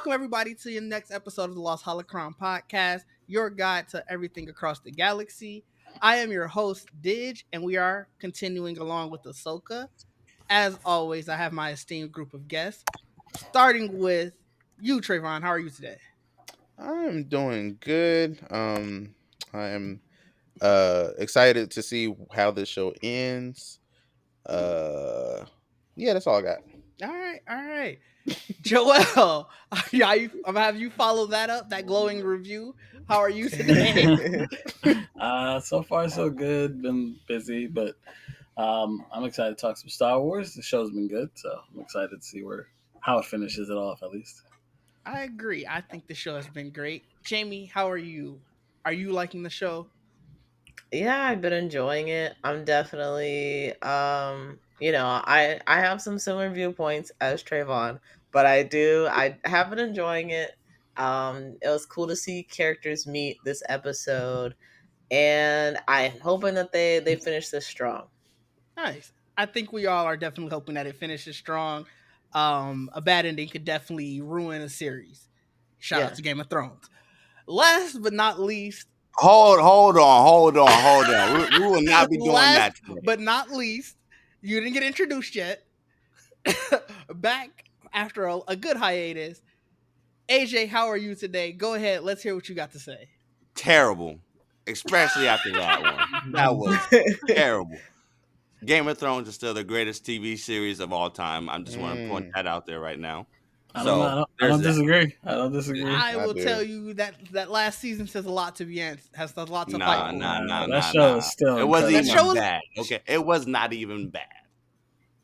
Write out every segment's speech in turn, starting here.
welcome everybody to your next episode of the Lost Holocron Podcast, your guide to everything across the galaxy. I am your host, Didge, and we are continuing along with Ahsoka. As always, I have my esteemed group of guests, starting with you, Trevon. How are you today? I'm doing good. I am excited to see how this show ends. Uh yeah, that's all I got. All right. Joel, I'm gonna have you follow that up, that glowing review. How are you today? So far so good. Been busy, but I'm excited to talk some Star Wars. The show's been good, so I'm excited to see how it finishes it off at least. I agree. I think the show has been great. Jamie, how are you? Are you liking the show? Yeah, I've been enjoying it. I'm definitely I have some similar viewpoints as Trayvon, but I have been enjoying it. It was cool to see characters meet this episode, and I'm hoping that they finish this strong. Nice. I think we all are definitely hoping that it finishes strong. A bad ending could definitely ruin a series. Shout out Yeah. to Game of Thrones. Last but not least, Hold on. We will not be doing that today. but not least, you didn't get introduced yet. Back after a good hiatus. AJ, how are you today? Go ahead. Let's hear what you got to say. Terrible. Especially after that one. That was terrible. Game of Thrones is still the greatest TV series of all time. I just want to point that out there right now. I don't disagree. I don't disagree. I will tell you that last season says a lot to be has a lot to fight for. That show is still. It wasn't even bad. Okay, it was not even bad.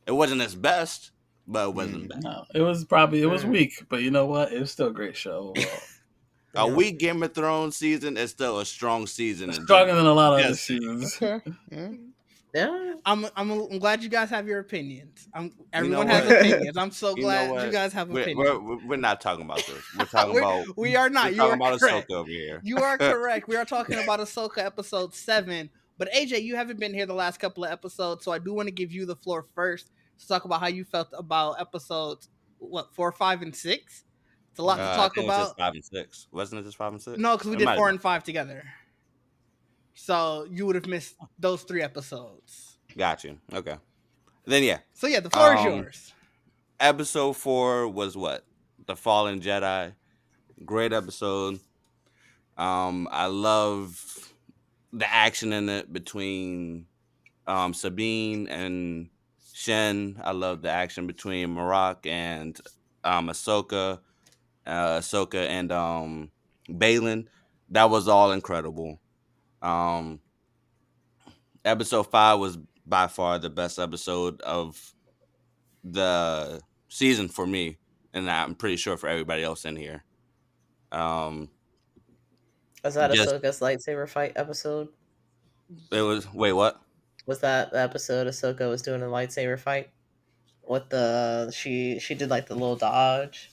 It wasn't its best, but it wasn't bad. No, it was weak, but you know what? It was still a great show. A weak Game of Thrones season is still a strong season. Stronger than a lot of other seasons. Yeah. I'm glad you guys have your opinions. Everyone has opinions. I'm so glad you guys have opinions. We're not talking about this. We're talking about. We are not. We're You talking are about correct. Ahsoka over here. You are correct. We are talking about Ahsoka episode 7. But AJ, you haven't been here the last couple of episodes, so I do want to give you the floor first to talk about how you felt about episodes 4, 5, and 6. It's a lot to talk about. It was just 5 and 6. Wasn't it just 5 and 6? No, because we did 4 and 5 together. So you would have missed those 3 episodes. Got you. Okay. Then yeah. So yeah, the floor is yours. Episode 4 was what? The Fallen Jedi. Great episode. I love the action in it between Sabine and Shen. I love the action between Marak and Ahsoka and Balin. That was all incredible. Episode 5 was by far the best episode of the season for me, and I'm pretty sure for everybody else in here. Was that Ahsoka's lightsaber fight episode? It was. Wait, what? Was that the episode Ahsoka was doing a lightsaber fight? With she did like the little dodge?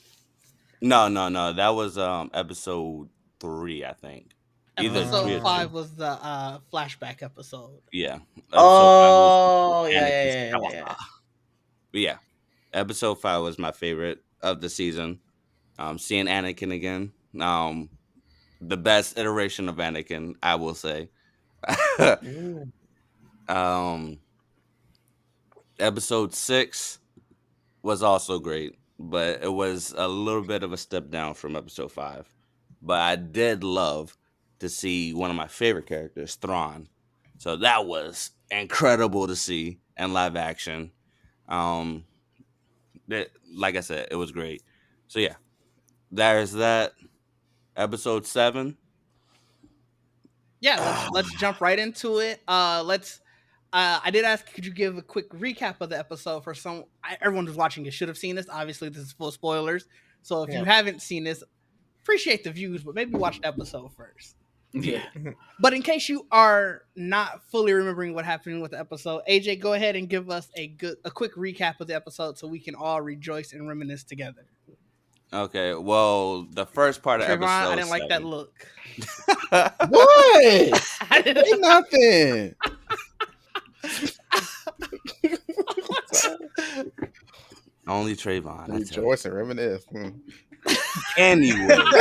No. That was episode 3, I think. Episode 5 was the flashback episode. Yeah. Yeah. But yeah, episode 5 was my favorite of the season. Seeing Anakin again. The best iteration of Anakin, I will say. Episode 6 was also great, but it was a little bit of a step down from episode 5. But I did love to see one of my favorite characters, Thrawn. So that was incredible to see in live action. Like I said, it was great. So yeah, there's that. Episode 7. Yeah, let's jump right into it. I did ask, could you give a quick recap of the episode for everyone who's watching it should have seen this. Obviously, this is full spoilers. So if you haven't seen this, appreciate the views, but maybe watch the episode first. Yeah. But in case you are not fully remembering what happened with the episode, AJ, go ahead and give us a quick recap of the episode so we can all rejoice and reminisce together. Okay, well, the first part of Trevon, episode I didn't 7. like that look. What? Ain't nothing. Only Trevon. Rejoice and reminisce. Anyways,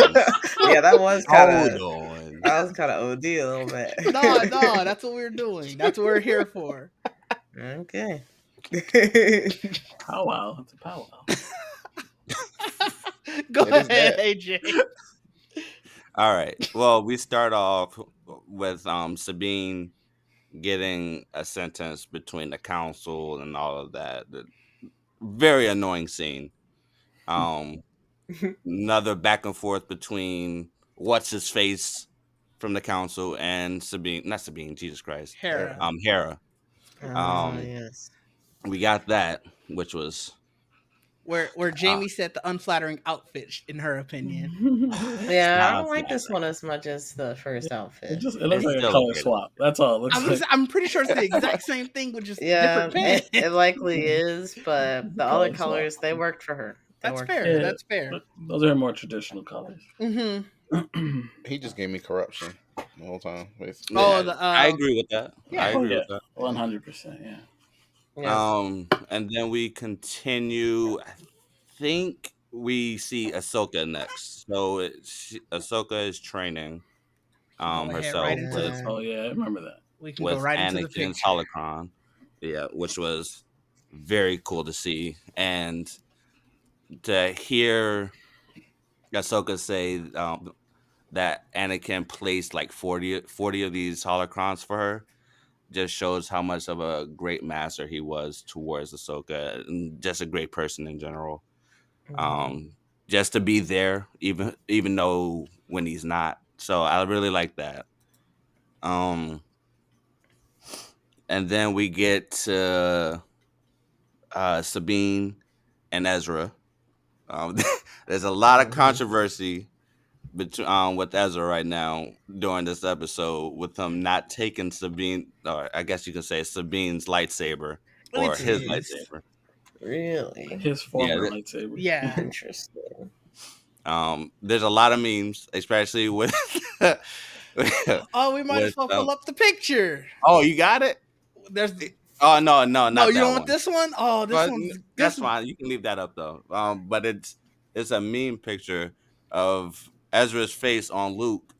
Yeah, hold on. that was kind of OD a little bit. No, that's what we're doing. That's what we're here for. Okay. Powwow. It's a powwow. Go It is ahead, that. AJ. All right. Well, we start off with Sabine getting a sentence between the council and all of that. Very annoying scene. Um, Another back and forth between what's his face from the council and Sabine, not Sabine, Jesus Christ, Hera, Hera. Oh, Um, yes. we got that, which was where uh, Jamie said the unflattering outfit, in her opinion. it's Yeah, I not don't like this unflattering. one as much as the first outfit. It looks It's like a still color okay. swap. That's all it looks like. I'm pretty sure it's the exact same thing with just Yeah, different pants. it likely is, but It's a the other color swap. colors, they worked for her. They That's worked for fair. her. Yeah, That's fair. but those are more traditional colors. Mm-hmm. He just gave me corruption the whole time, basically. Oh, Yeah, the I agree with that. I yeah. Oh agree yeah, with that. 100%. Yeah. Yep. And then we continue. I think we see Ahsoka next. So Ahsoka is training We can go ahead right herself into the. Yeah. Oh yeah, I remember that. We can go with right into the Anakin's picture. holocron. Yeah, which was very cool to see. And to hear Ahsoka say that Anakin placed like 40 of these holocrons for her just shows how much of a great master he was towards Ahsoka and just a great person in general. Mhm. Um, just to be there, even though when he's not. So I really like that. Um, and then we get to Sabine and Ezra. Um, there's a lot of Mhm. controversy between with Ezra right now during this episode with him not taking Sabine, or I guess you could say Sabine's lightsaber Let me or tell his you. Mhm. lightsaber. Really His Yeah, former lightsaber. Yeah. interesting. there's a lot of memes, especially with Oh, we might as with well pull up the picture. oh, you got it. There's Oh no, no, not you don't that want one. this one? Oh, this But one's that's this. fine. You can leave that up though. But it's a meme picture of Ezra's face on Luke,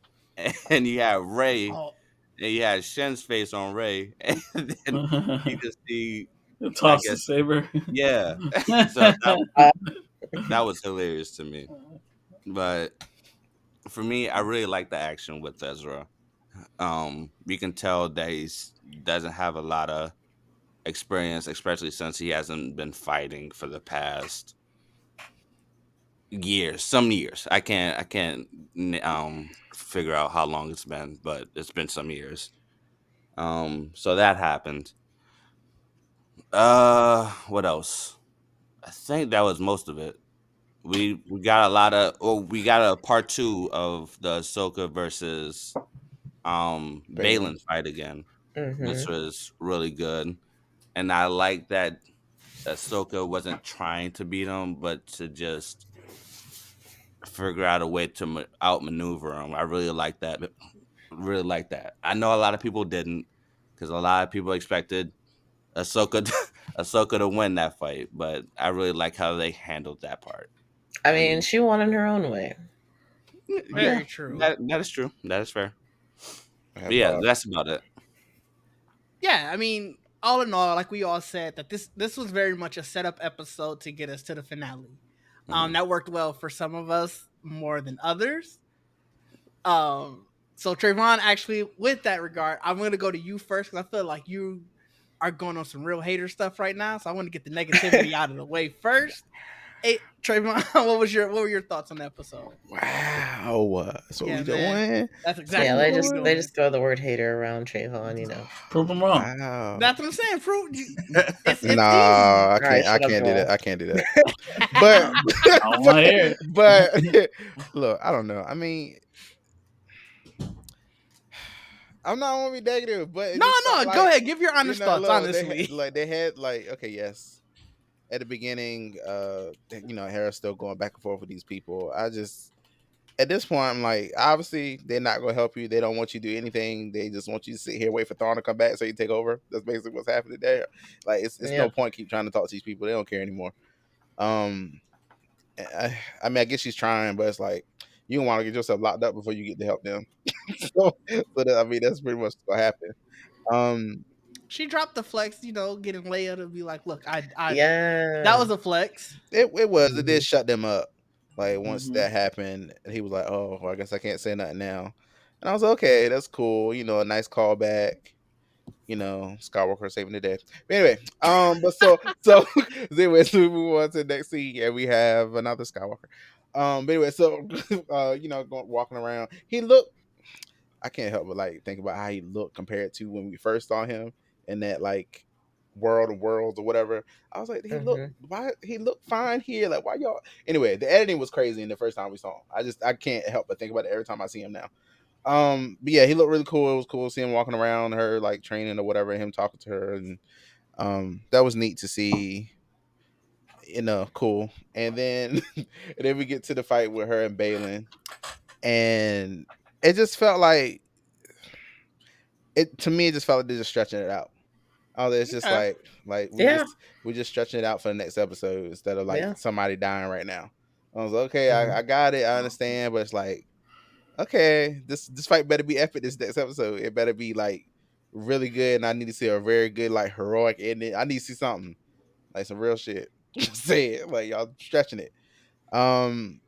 and you have Ray, Oh, and you had Shen's face on Ray, and then you just see, I Toss the guess, saber. yeah. So Uh, that was hilarious to me. But for me, I really like the action with Ezra. You can tell that he's doesn't have a lot of experience, especially since he hasn't been fighting for the past years, some years. I can't figure out how long it's been, but it's been some years. So that happened. What else? I think that was most of it. We got a lot of we got a part two of the Ahsoka versus Balin. Balin fight again, which mhm. was really good. And I like that Ahsoka wasn't trying to beat him, but to just figure out a way to outmaneuver him. I really like that. Really like that. I know a lot of people didn't, because a lot of people expected Ahsoka Ahsoka to win that fight, but I really like how they handled that part. I mean, And she won in her own way. yeah, very true. that is true. That is fair. I But have yeah, that's about it. Yeah, I mean, all in all, like we all said, that this was very much a setup episode to get us to the finale. Mhm. That worked well for some of us more than others. Um, so Trayvon, actually, with that regard, I'm gonna go to you first because I feel like you are going on some real hater stuff right now. So I want to get the negativity out of the way first. Hey, Trayvon, what were your thoughts on the episode? Wow. That's what Yeah, we man, doing? that's That's what Yeah, exactly we what we're they doing? doing. just throw the word hater around Trayvon, Prove him wrong. Wow. That's what I'm saying. Prove it's easy. Nah, All right, I shut up, can't do that. Joel. I can't do that. But I don't want to hear it. but look, I don't know. I mean, I'm not gonna be negative, but it No, just felt no, go like, ahead. Give your honest thoughts. look, Honestly, they had like, okay, yes, at the beginning, Harris still going back and forth with these people. I just, at this point, I'm like, obviously they're not gonna help you. They don't want you to do anything. They just want you to sit here, wait for Thrawn to come back so you take over. That's basically what's happening there. Like, it's no Yep. point keep trying to talk to these people. They don't care anymore. Um, I mean, I guess she's trying, but it's like you don't want to get yourself locked up before you get to help them. I mean, that's pretty much what happened. Um, She dropped the flex, getting Leia to be like, "Look, that Yeah. was a flex." it did Mhm. shut them up. Like once Hmm. that happened, and he was like, "Oh, well, I guess I can't say nothing now." And I was like, okay, that's cool. A nice callback. Skywalker saving the day. But anyway, so we move on to the next scene, and we have another Skywalker. But anyway, so walking around, he looked. I can't help but like think about how he looked compared to when we first saw him in that like World of Worlds or whatever. I was like, Mhm. why he looked fine here? Like, why y'all? Anyway, the editing was crazy in the first time we saw him. I can't help but think about it every time I see him now. But yeah, he looked really cool. It was cool to see him walking around her like training or whatever, and him talking to her, and that was neat to see. Cool. And then and then we get to the fight with her and Balin, and it just felt like it to me. It just felt like they're just stretching it out. Oh, it's just Okay. like Yeah. we're just stretching it out for the next episode instead of like Yeah. somebody dying right now. I was like, okay, I Mhm. got it, I understand, but it's like, okay, this fight better be epic this next episode. It better be like really good, and I need to see a very good like heroic ending. I need to see something like some real shit. Say it like y'all stretching it. Um,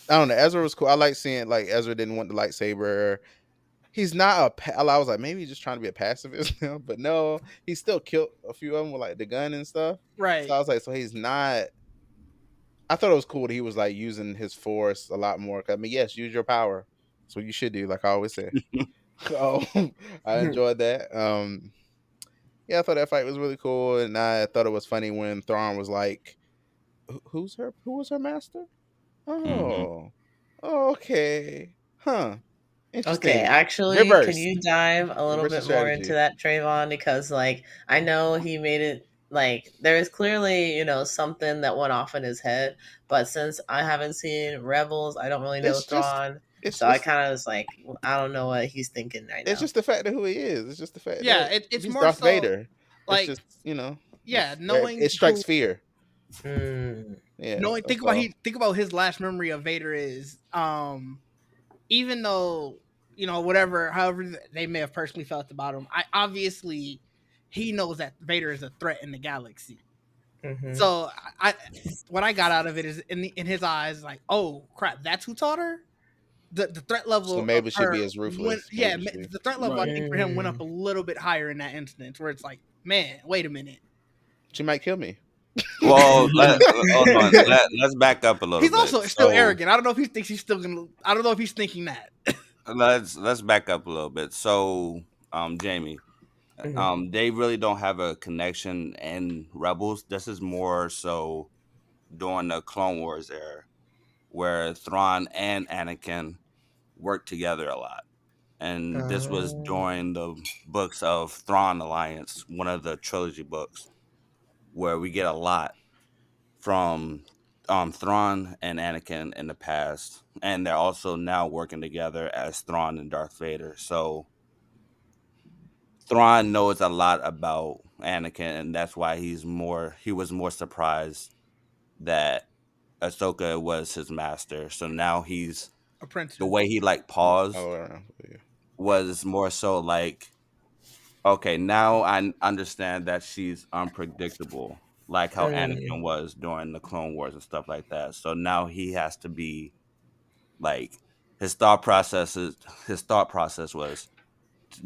I don't know. Ezra was cool. I like seeing like Ezra didn't want the lightsaber. He's not I was like, maybe he's just trying to be a pacifist now, but no, he still killed a few of them with like the gun and stuff. So Right. I was like, so he's not. I thought it was cool that he was like using his force a lot more. I mean, yes, use your power. That's what you should do, like I always say. Oh, I enjoyed that. Yeah, I thought that fight was really cool, and I thought it was funny when Thrawn was like, Who was her master?" Hmm. Oh, oh, okay, huh? Okay, Interesting. actually, can Reverse, you dive a little reverse the bit more into strategy. that, Trayvon? Because, like, I know he made it, like, there is clearly, something that went off in his head. But since I haven't seen Rebels, I don't really know It's just, Thrawn. it's So I just, kind of was like, I don't know what he's thinking right it's now. just the fact of who he is. It's just the fact Yeah, that it's he's more Darth so Vader. It's like, just, yeah, it strikes fear. Mm. Yeah, knowing that's all. think about his last memory of Vader is even though, whatever, however they may have personally felt about him, I obviously he knows that Vader is a threat in the galaxy. Mm-hmm. So I what I got out of it is in his eyes, like, oh crap, that's who taught her. The threat So level of maybe she'd her be as went, ruthless. yeah, Maybe she. the threat level I Right. think for him went up Mm. a little bit higher in that instance where it's like, man, wait a minute. She might kill me. Well, hold on. Let's back up a little He's bit. also still So arrogant. I don't know if he thinks he's still gonna. I don't know if he's thinking that. let's back up a little bit. So, Jamie, Mhm. they really don't have a connection in Rebels. This is more so during the Clone Wars era, where Thrawn and Anakin worked together a lot. And this was Oh. during the books of Thrawn Alliance, one of the trilogy books, where we get a lot from Thrawn and Anakin in the past, and they're also now working together as Thrawn and Darth Vader. So Thrawn knows a lot about Anakin, and that's why he was more surprised that Ahsoka was his master. So now the Apprentice. way he like Oh, paused yeah. was more so like, okay, now I understand that she's unpredictable, like how Mm. Anakin was during the Clone Wars and stuff like that. So now he has to be like his thought process was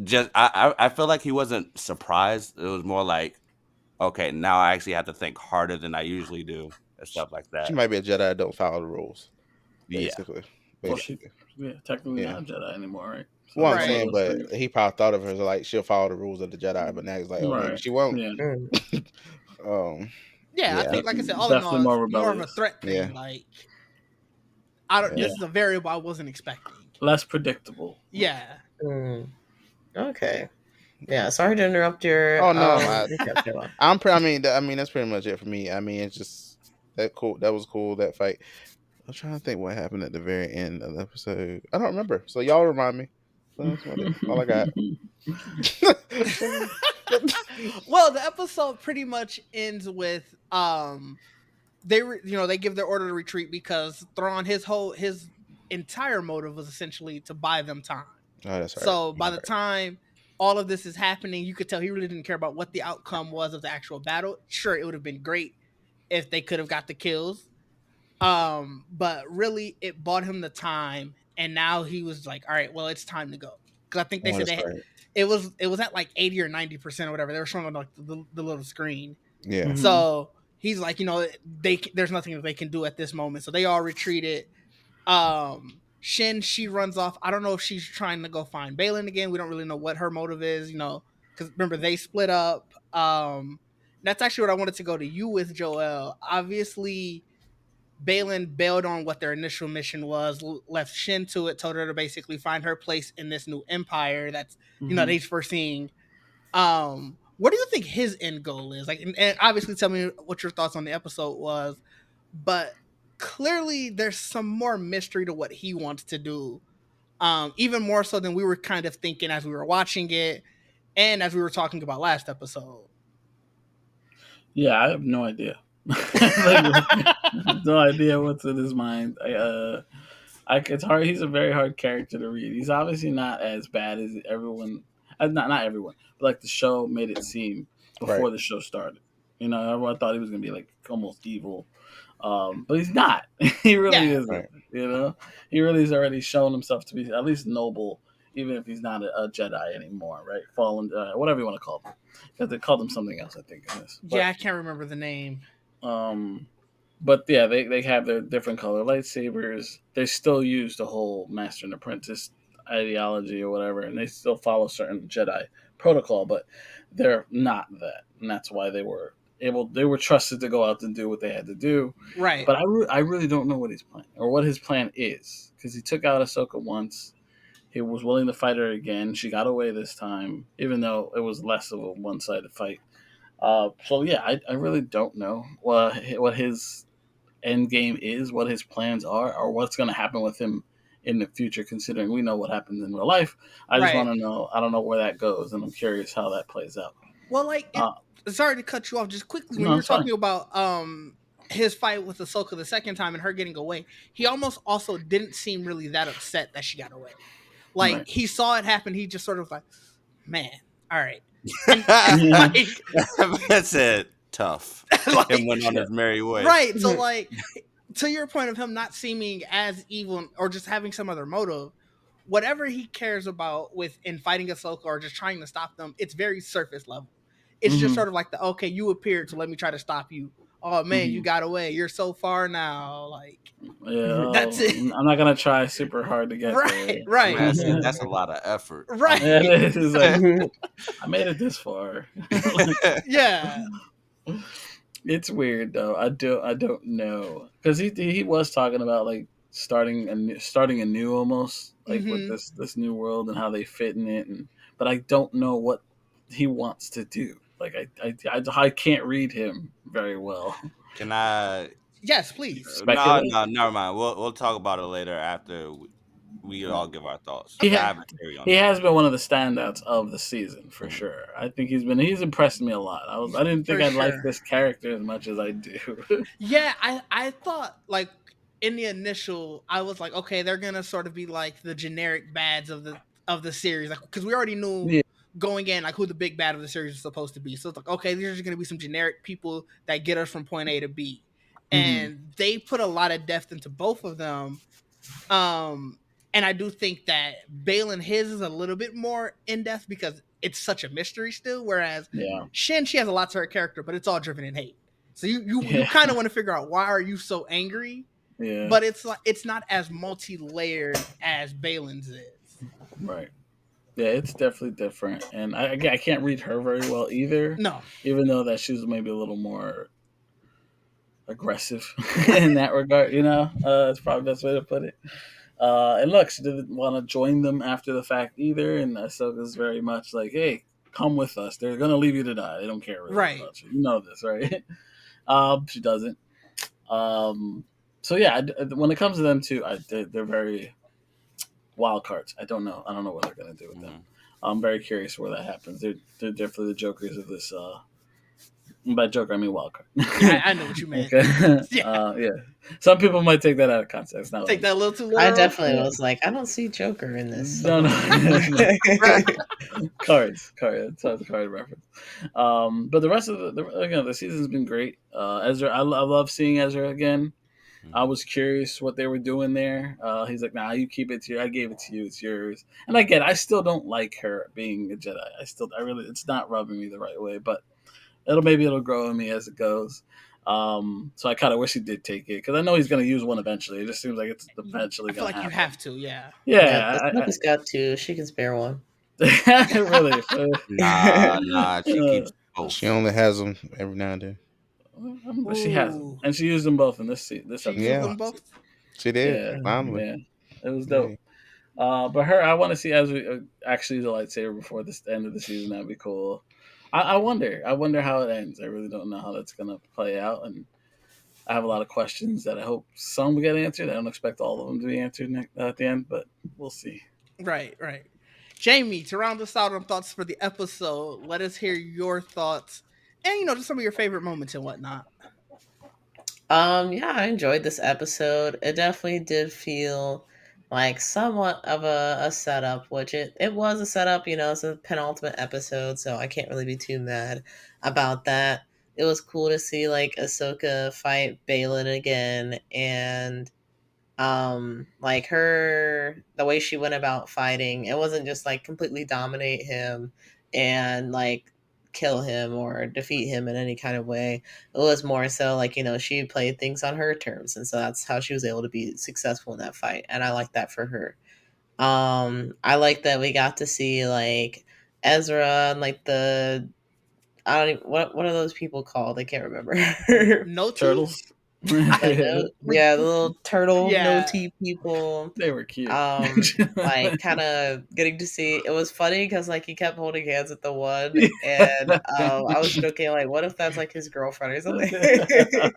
just I feel like he wasn't surprised. It was more like, okay, now I actually have to think harder than I usually do and She, stuff like she that. might be a Jedi that don't follow the rules. Yeah. Basically, Well, she, basically. yeah, technically Yeah. not a Jedi anymore, right? So Well, I'm it's one of Right. saying, those but things. he probably thought of her as like she'll follow the rules of the Jedi, but now he's like, oh, maybe Right. she won't. Yeah. Mm. um, Yeah, I yeah, think, like I said, all in Definitely all, it's more more of a rebellious. threat yeah, thing. Like, I don't. yeah. Yeah. This is a variable I wasn't expecting. Less predictable. Yeah. Mm. Okay. Yeah. Sorry to interrupt your Oh no, recap, Trayvon. I mean, that's pretty much it for me. I mean, it's just that cool. That was cool. That fight. I'm trying to think what happened at the very end of the episode. I don't remember. So y'all remind me. So that's about it. All I got. Well, the episode pretty much ends with they give their order to retreat because Thrawn his entire motive was essentially to buy them time. Oh, that's right. So by the time all of this is happening, you could tell he really didn't care about what the outcome was of the actual battle. Sure, it would have been great if they could have got the kills. But really it bought him the time, and now he was like, all right, well, it's time to go. Because I think they Oh, said that's right. it was at like 80 or 90% or whatever. They were showing on like the little screen. Yeah. Mhm. So he's like, there's nothing that they can do at this moment. So they all retreated. Shin, she runs off. I don't know if she's trying to go find Balin again. We don't really know what her motive is, because remember they split up. That's actually what I wanted to go to you with, Joel. Obviously, Balin bailed on what their initial mission was, left Shin to it, told her to basically find her place in this new empire that's Mhm. they're foreseeing. What do you think his end goal is? Like, and obviously, tell me what your thoughts on the episode was, but clearly there's some more mystery to what he wants to do. Even more so than we were kind of thinking as we were watching it, and as we were talking about last episode. Yeah, I have no idea. Like, no idea what's in his mind. It's hard. He's a very hard character to read. He's obviously not as bad as everyone. Not everyone, but like the show made it seem Right. before the show started. Everyone thought he was gonna be like almost evil, but he's not. He really Yeah. isn't. Right. He really has already shown himself to be at least noble, even if he's not a Jedi anymore, right? Fallen, whatever you want to call him, because they called him something else, I think. In this. Yeah, I can't remember the name. Um, but yeah, they have their different color lightsabers. They still use the whole master and apprentice ideology or whatever, and they still follow certain Jedi protocol, but they're not that, and that's why they were trusted to go out and do what they had to do. Right. But I really don't know what he's planning or what his plan is, because he took out Ahsoka once. He was willing to fight her again. She got away this time, even though it was less of a one-sided fight. So yeah, I really don't know what his end game is, what his plans are, or what's going to happen with him in the future. Considering we know what happens in real life, I just Right. want to know. I don't know where that goes, and I'm curious how that plays out. Well, like Uh, sorry to cut you off just quickly. When you no, were it's fine. talking about his fight with Ahsoka the second time and her getting away, he almost also didn't seem really that upset that she got away. Like Right. he saw it happen, he just sort of like, man, all right. And Yeah. like That's it. Tough. like And went on his merry way. right. So like to your point of him not seeming as evil or just having some other motive, whatever he cares about with in fighting Ahsoka or just trying to stop them, it's very surface level. It's just Mm-hmm. sort of like okay, you appeared, so let me try to stop you. Oh man, you Mm-hmm. got away. You're so far now. Like Yeah, that's it. I'm not gonna try super hard to get Right, there. right, Man, that's a lot of effort. right. Yeah, it is. Like, I made it this far. Yeah, It's weird though. I don't know, because he was talking about like starting anew almost, like with hmm this new world and how they fit in it, and but I don't know what he wants to do. Like I can't read him very well. Can I? yes, please. No, Speculate. no, never mind. We'll talk about it later after we all give our thoughts. He 'Cause I ha- have a theory on he that. has been one of the standouts of the season for Mhm. sure. I think he's impressed me a lot. I didn't think For I'd like sure. this character as much as I do. Yeah, I thought like in the initial, I was like, okay, they're gonna sort of be like the generic bads of the series, like because we already knew Yeah. going in like who the big bad of the series is supposed to be. So it's like, okay, these are just gonna be some generic people that get us from point A to B, Hmm. and they put a lot of depth into both of them. Um, and I do think that Balin his is a little bit more in depth because it's such a mystery still. Whereas Yeah. Shin, she has a lot to her character, but it's all driven in hate. So you Yeah. kind of want to figure out why are you so angry, Yeah. but it's like it's not as multi layered as Balin's is. Right. Yeah, it's definitely different, and I can't read her very well either. No, Even though that she's maybe a little more aggressive in that regard, it's probably the best way to put it. And look, she didn't want to join them after the fact either, and Ahsoka's very much like, "Hey, come with us. They're gonna leave you to die. They don't care really right. about you. You know this, right?" She doesn't. Um, so yeah, when it comes to them too, they're very wild cards. I don't know. I don't know what they're gonna do with them. Mhm. I'm very curious where that happens. They're definitely the jokers of By Joker, I mean wild card. Yeah, I know what you meant. Okay. Yeah, Yeah. Some people might take that out of context. Not what take I that a little too I literal. definitely was like, I don't see Joker in this. So No, no, no. hold Cards. That's a card reference. But the rest of the season's been great. Ezra, I love seeing Ezra again. I Mhm. was curious what they were doing there. He's like, "Nah, you keep it to you. I gave it to you. It's yours." And I get, it. I still don't like her being a Jedi. I really, it's not rubbing me the right way. But maybe it'll grow on me as it goes. So I kind of wish he did take it because I know he's going to use one eventually. It just seems like it's eventually I feel going to like you happen. have to. Yeah. Yeah, Yeah, Ahsoka's got two. She can spare one. really. Nah, she keeps She both. only has them every now and then. But she has them, Ooh, and she used them both in this she used episode. Yeah, them Honestly, both. she did. yeah, Finally. yeah, it was dope. Hey. But her, I want to see as we actually use a lightsaber before this end of the season. That'd be cool. I wonder how it ends. I really don't know how that's gonna play out, and I have a lot of questions that I hope some will get answered. I don't expect all of them to be answered at the end, but we'll see. Right, right. Jamie, to round us out on thoughts for the episode, let us hear your thoughts and just some of your favorite moments and whatnot. Yeah, I enjoyed this episode. It definitely did feel like somewhat of a setup, which it was a setup, it's a penultimate episode, so I can't really be too mad about that. It was cool to see like Ahsoka fight Balin again, and like her the way she went about fighting, it wasn't just like completely dominate him and like kill him or defeat him in any kind of way. It was more so like, she played things on her terms, and so that's how she was able to be successful in that fight, and I like that for her. I like that we got to see like Ezra and like the I don't even, what are those people called? I can't remember. Turtles. Notis? The no, yeah, the little turtle no Yeah. tea people. They were cute. Like kind of getting to see. It was funny because like he kept holding hands with the one, Yeah. and I was joking like, what if that's like his girlfriend or something? Yeah.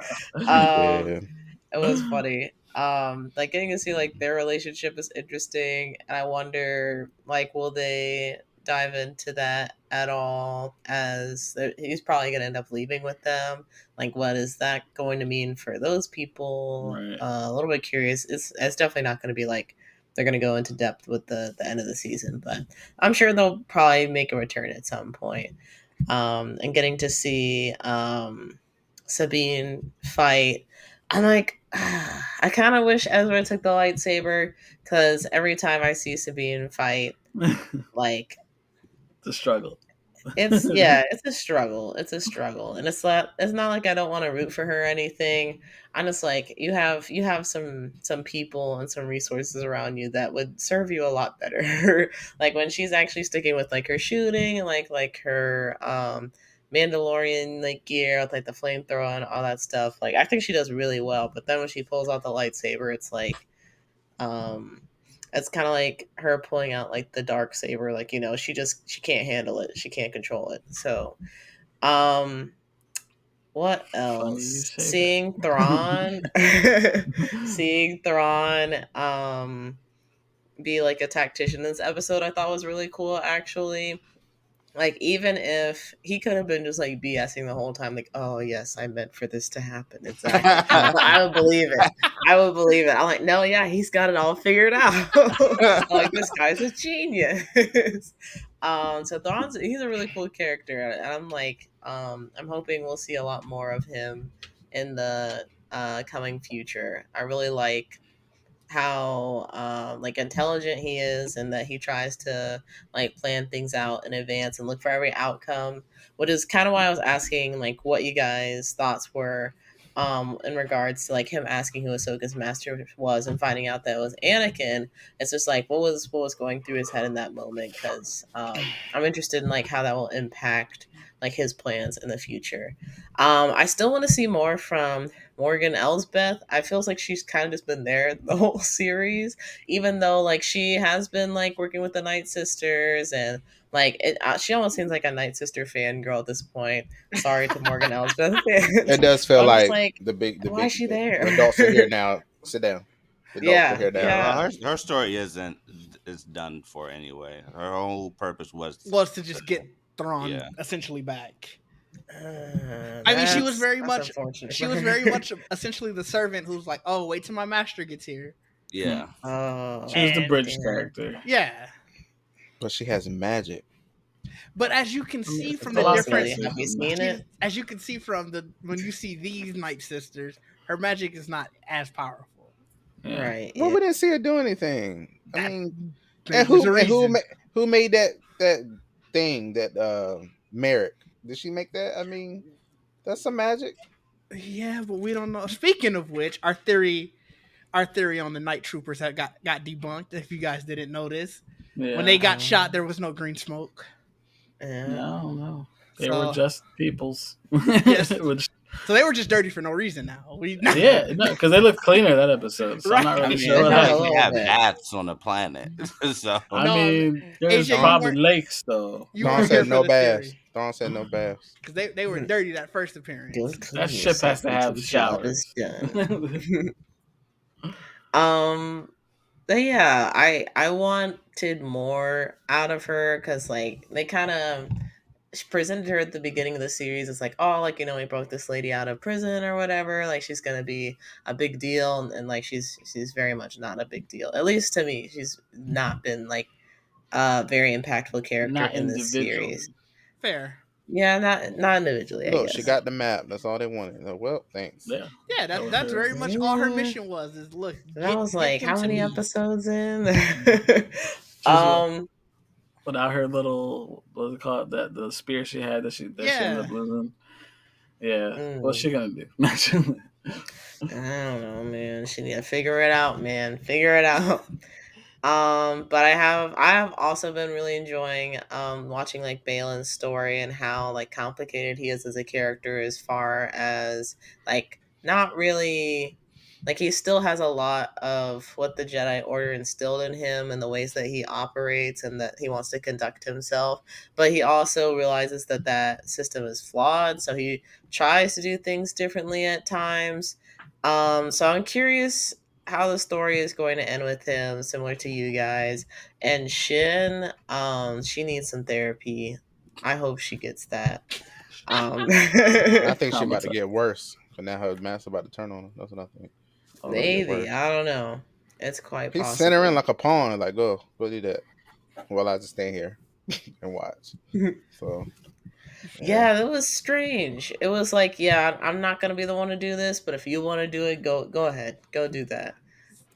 um, it was funny. Like getting to see like their relationship is interesting, and I wonder like will they dive into that at all? As he's probably gonna end up leaving with them. Like, what is that going to mean for those people? Right. A little bit curious. It's definitely not going to be like they're going to go into depth with the end of the season, but I'm sure they'll probably make a return at some point. And getting to see Sabine fight, I'm like, I kind of wish Ezra took the lightsaber because every time I see Sabine fight, like The struggle. it's yeah, it's a struggle. It's a struggle. And it's not like I don't want to root for her or anything. I'm just like you have some people and some resources around you that would serve you a lot better. Like when she's actually sticking with like her shooting and like her Mandalorian like gear with like the flamethrower and all that stuff. Like I think she does really well, but then when she pulls out the lightsaber, it's like um, it's kind of like her pulling out like the dark saber. Like she can't handle it. She can't control it. So, um, what Funny you else? say Seeing that. Thrawn, seeing Thrawn, be like a tactician in this episode, I thought was really cool. Actually, like, even if he could have been just like BSing the whole time, like, oh yes, I meant for this to happen. Exactly. I would believe it. I would believe it. I'm like, no, yeah, he's got it all figured out. I'm like, this guy's a genius. So Thrawn's he's a really cool character, and I'm like, I'm hoping we'll see a lot more of him in the coming future. I really like how like intelligent he is, and that he tries to like plan things out in advance and look for every outcome, which is kind of why I was asking like what you guys thoughts were in regards to like him asking who Ahsoka's master was and finding out that it was Anakin. It's just like what was going through his head in that moment, because I'm interested in like how that will impact like his plans in the future. I still want to see more from Morgan Elsbeth. I feels like she's kind of just been there the whole series, even though like she has been like working with the Night Sisters, and like she almost seems like a Night Sister fangirl at this point. Sorry to Morgan Elsbeth It fans. does feel I'm just like like, the why is big she the there? adults are here now. Sit down. The adults are Yeah, here Yeah, now. well, yeah. her story is done for anyway. Her whole purpose was, Was to just get Thrawn yeah, essentially back. I mean, she was very That's much unfortunate she for was her. very much essentially the servant who's like, "Oh, wait till my master gets here." Hmm. Yeah. She was the And bridge yeah. character. yeah, But she has magic. but as you can I mean, see it's from a the lot of different, Supposedly, characters have you in that. seen it? as you can see from the when you see these Night Sisters, her magic is not as powerful. Yeah. Right. Well, Yeah. we didn't see her do anything. I That mean, maybe there's a reason. who made that thing that Merrick? Did she make that? I mean, that's some magic. Yeah, but we don't know. Speaking of which, our theory on the night troopers had got debunked. If you guys didn't notice, when they Yeah. got shot, there was no green smoke. Yeah. No, no. They were So just peoples. yes, Which, so they were just dirty for no reason. Now we yeah, no, because they looked cleaner that episode, so I'm not I really right. mean, sure they what Yeah, a didn't happened. even little have bit. baths on the planet. So, I No, mean, there's AJ, you Dawn, probably weren't lakes, though. you Dawn weren't here said for no the baths. theory Dawn said no baths. because they were dirty that first appearance. Just That clean ship has yourself to until have the job is showers. done. um, but yeah, I wanted more out of her because like they kind of presented her at the beginning of the series as like, oh, like we broke this lady out of prison or whatever, like she's gonna be a big deal, and like she's very much not a big deal, at least to me. She's not been like a very impactful character Not in this series. individually. Fair. Yeah, not individually, I Look, she guess. got the map. That's all they wanted. Well, thanks. Yeah. Yeah, That was that's her. very much all her Yeah, mission was. Is look, and I was get like, them how to many me. episodes in? She's um, without her little, what do they call it? That the spear she had that she ended Yeah, up losing. Yeah. What's mm, she gonna do? I don't know, man. She need to figure it out, man. Figure it out. But I have also been really enjoying watching like Balin's story and how like complicated he is as a character, as far as like not really, like he still has a lot of what the Jedi Order instilled in him and the ways that he operates and that he wants to conduct himself, but he also realizes that that system is flawed, so he tries to do things differently at times. So I'm curious how the story is going to end with him, similar to you guys. And Shin, she needs some therapy. I hope she gets that. Um, I think she about to Traumatized. get worse. But now her mask about to turn on her. That's what I think. Oh, She about to really? get maybe, worse. I don't know. It's quite He's centering possible. like a pawn. Like, go do that. While I just stay here and watch. So yeah. Yeah, it was strange. It was like, yeah, I'm not gonna be the one to do this, but if you want to do it, go ahead, go do that.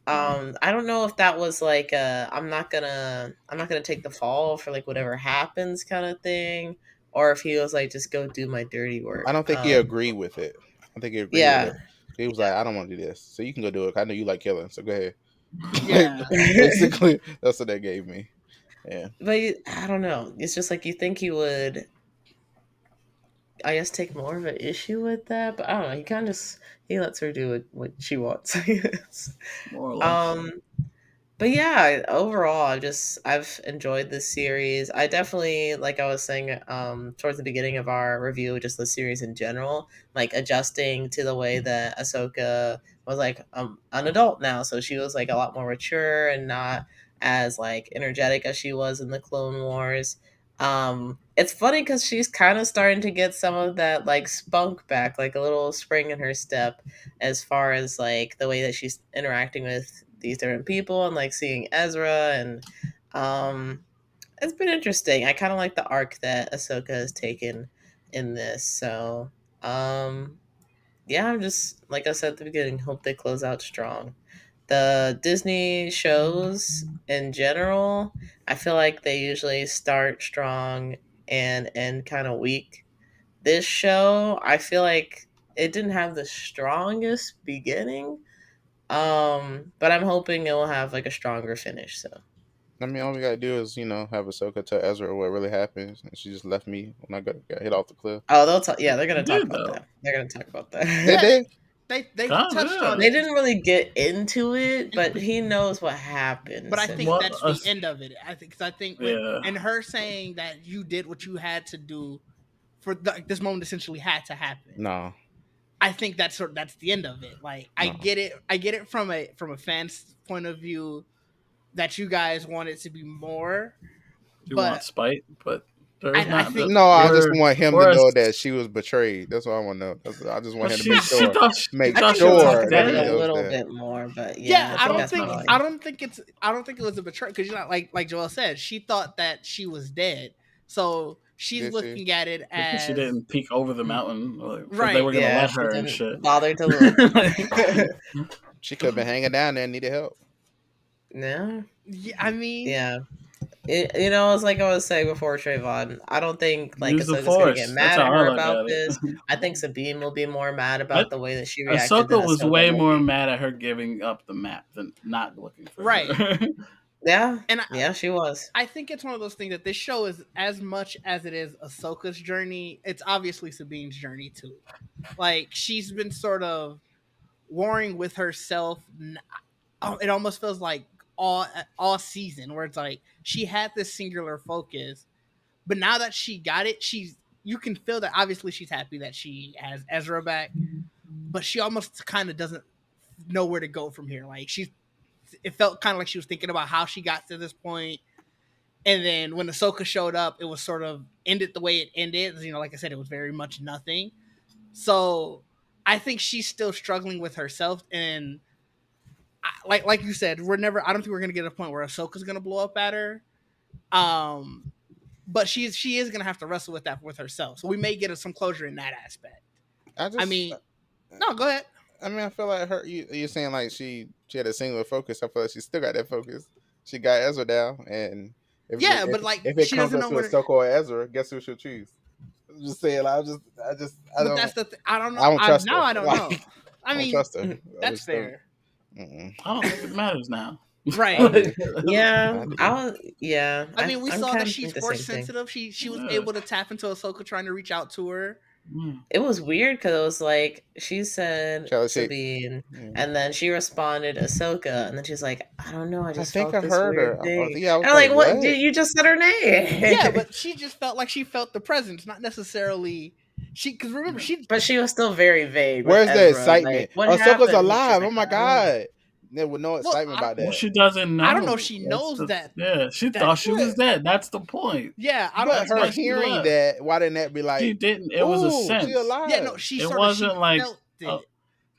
I don't know if that was like I'm not gonna take the fall for like whatever happens kind of thing, or if he was like, just go do my dirty I work. don't think he agreed with it. I don't think he agreed with Yeah. it. He was like, I don't want to do this. So you can go do it. I know you like killing. So go ahead. yeah. Basically, that's what they gave me. Yeah. But I don't know. It's just like you think he would, I guess, take more of an issue with that, but I don't know. He kind of just he lets her do what she wants, I guess. More or less. Um, But yeah, overall, I've enjoyed this series. I definitely, like I was saying, towards the beginning of our review, just the series in general, like adjusting to the way that Ahsoka was like an adult now, so she was like a lot more mature and not as like energetic as she was in the Clone Wars. It's funny because she's kind of starting to get some of that like spunk back, like a little spring in her step, as far as like the way that she's interacting with these different people and like seeing Ezra, and um it's been interesting. I kind of like the arc that Ahsoka has taken in this. So yeah, I'm just, like I said at the beginning, hope they close out strong. The Disney shows in general, I feel like they usually start strong and end kind of weak. This show, I feel like it didn't have the strongest beginning, but I'm hoping it will have like a stronger finish. So I mean, all we gotta do is, have Ahsoka tell Ezra what really happens, and she just left me when I got hit off the cliff. oh, they'll talk. Yeah, they're She gonna talk did about though. that. They're gonna talk about Did that. Yeah, they? they Kind of, touched on yeah. They it, didn't really get into it, but he knows what but I happens, think and What? that's the end of it. I think when Yeah. and her saying that you did what you had to do for this moment essentially had to happen. No, I think that's the end of it. Like no. I get it from a fan's point of view that you guys want it to be more, You want but spite, but There's I not. think No, I just We're, want him to we're know that she was betrayed. That's what I want to know. I just want but him to she make sure, she make I thought think she we was talked sure that about it he a dead. knows little that. bit more, but yeah, yeah, I That's I think all don't it that's think sounded probably. I like. don't think it's I don't think it was a betrayal because like Joel said, she thought that she was dead, so she's Did she? looking at it Because she as didn't peek over the mountain because they right. were gonna Yeah, let she her and didn't shit. bother to look. She could have been hanging down there and needed help. No, Yeah, I mean, yeah. It's like I was saying before, Trayvon. I don't think like Use the Ahsoka's gonna get force. That's mad how at I her look about at this. it. I think Sabine will be more mad I, about the way that she reacted than Ahsoka was Ahsoka way will more be. mad at her giving up the map than not looking for right. her. Yeah, And yeah, she was. I think it's one of those things that this show is as much as it is Ahsoka's journey. It's obviously Sabine's journey too. Like she's been sort of warring with herself. It almost feels like all season where it's like she had this singular focus, but now that she got it, you can feel that obviously she's happy that she has Ezra back, but she almost kind of doesn't know where to go from here. Like it felt kind of like she was thinking about how she got to this point, and then when Ahsoka showed up, it was sort of ended the way it ended. Like I said, it was very much nothing. So I think she's still struggling with herself, and like you said, we're never. I don't think we're gonna get to a point where Ahsoka's gonna blow up at her. Um, but she is gonna have to wrestle with that with herself. So we may get some closure in that aspect. I I just, mean, no, go ahead. I mean, I feel like her. You're saying like she had a singular focus. I feel like she still got that focus. She got Ezra down, and Yeah, but like if it she comes doesn't up know to where. Ahsoka or Ezra, guess who she'll choose? I'm just saying. I But that's don't, the. I don't know. I don't trust Now her. I don't know. Like, I I don't mean, trust her. I that's just don't. fair, Mm-mm. I don't think it matters now. I right? do. Yeah, I do. I was. Yeah, I mean, we I'm saw that kind of she's think the force same thing. sensitive. She was Yeah. able to tap into Ahsoka trying to reach out to her. It was weird because it was like she said Shall I say? Sabine, Mm. and then she responded Ahsoka, and then she's like, I don't know, I I just think felt I this heard weird her. thing. Yeah, I was And I'm like, like, what? what? You just said her name. Yeah, but she just felt like she felt the presence, not necessarily because remember she But she was still very vague with Where's the Ezra. Like, excitement? what Ahsoka's happened? She's alive. like, Oh my I don't know. god! There was no well excitement about Well, that. she doesn't I don't know if know. she That's knows that yeah, she that thought she was dead. That's the point. yeah I don't But That's her why but she hearing left. that, why didn't that be She like, didn't. It was a "Ooh, she sense. yeah no alive"? she It sort of she wasn't like felt it.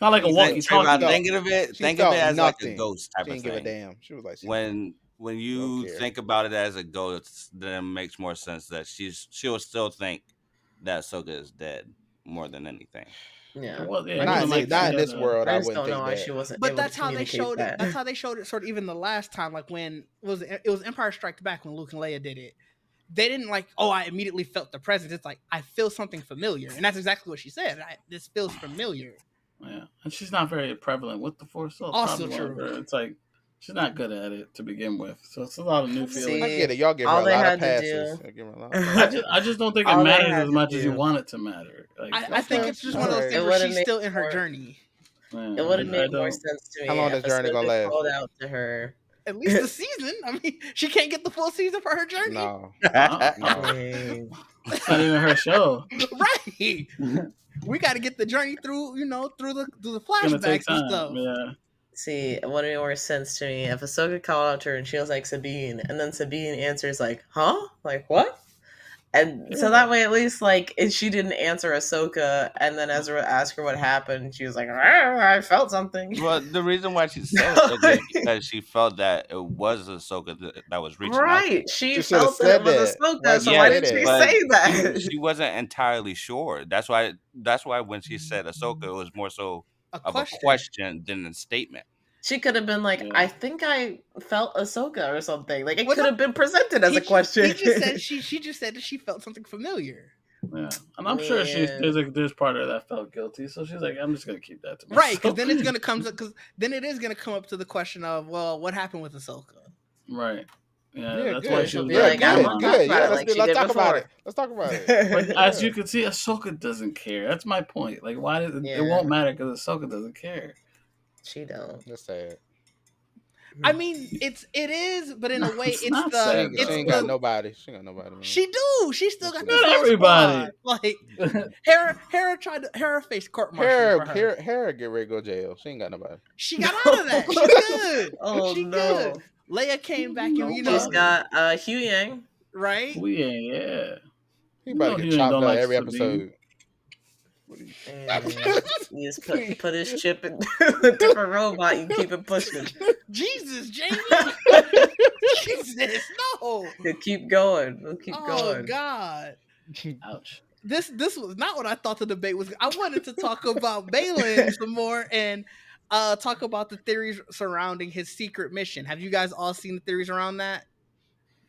not like a She felt. She walkie-talkie. Trayvon, felt. She think of it felt as like a nothing. ghost She type of didn't give a thing. damn. She was like, she When don't you care. think about it as a ghost, then it makes more sense that she'll still think that Ahsoka is dead more than anything. Yeah, It I can Not in wasn't see like not she that. in had this a. world. I I just wouldn't don't know think why she that. wasn't But able to that's how they communicate showed it. that. That's how they showed it. Sort of even the last time, like when it was Empire Strikes Back when Luke and Leia did it. They didn't like. Oh, I immediately felt the presence. It's like I feel something familiar, and that's exactly what she said. This feels familiar. Yeah, and she's not very prevalent with the force, so it's Also probably one of true. her. It's like she's not good at it to begin with, so it's a lot of new I feelings. See, get it. Y'all give her all a they lot of had to passes. do, I give her a lot of passes. I just don't think it all they matters had as to much as you do, want it to matter. Like I that's think not. it's just All one of those right. things it where would have she's made still in her more. journey. It would have I made more don't. sense to How me long if the journey gonna Ahsoka last? called out to her. At least the season. I mean, she can't get the full season for her journey, No, I no. I It's not even her show. right? We got to get the journey through, through the It's gonna take flashbacks and time. stuff. Yeah. See, it would have made more sense to me if Ahsoka called out to her and she was like Sabine, and then Sabine answers like, "Huh? Like what?" And so Yeah. that way, at least like if she didn't answer Ahsoka, and then Ezra asked her what happened, she was like, "I felt something." Well, the reason why she said Ahsoka is because she felt that it was Ahsoka that was reaching out to Right, her. she She should have felt that it said was that. Why Ahsoka, so she why Yes, say didn't she that? but say that? she wasn't entirely sure. That's why when she said Ahsoka, it was more so A of a question. question than a statement. She could have been like, Yeah. "I think I felt Ahsoka" or something. Like it Well, could no, have been presented as a question. he just said she just said that she felt something familiar. Yeah, and I'm sure Man. there's part of her that felt guilty, so she's like, I'm just gonna keep that to Right, myself. because then it's gonna come because then it is gonna come up to the question of, well, what happened with Ahsoka? Right. Yeah, Yeah, that's good. why And she she'll was be very like, "I don't dumb Good, want on to it. talk good. about Yeah, it like she let's did talk about before." it. Let's talk about it. But Yeah. as you can see, Ahsoka doesn't care. That's my point. Like, why does Yeah. it won't matter because Ahsoka doesn't care. She don't. That's sad. I mean, it is, but in a way, It's not sad She it's ain't though. got the nobody. She ain't got nobody, man. she do. She still Yes, got she this do. Not whole everybody. squad. Like Hera faced court martial for her. Hera get ready to go to jail. She ain't got nobody. She got out of that. She's good. Oh She no. good. Leia came back and Nobody. She's got Hugh Yang. right. We ain't, yeah. He You about to know get he chopped don't up like every Sabine. episode. What are you? Yeah. You just put his chip in a different robot. You keep it pushing. Jesus, Jamie. Jesus, no. You keep going. We'll keep Oh going. God. Ouch. This was not what I thought the debate was. I wanted to talk about Balin some more and talk about the theories surrounding his secret mission. Have you guys all seen the theories around that?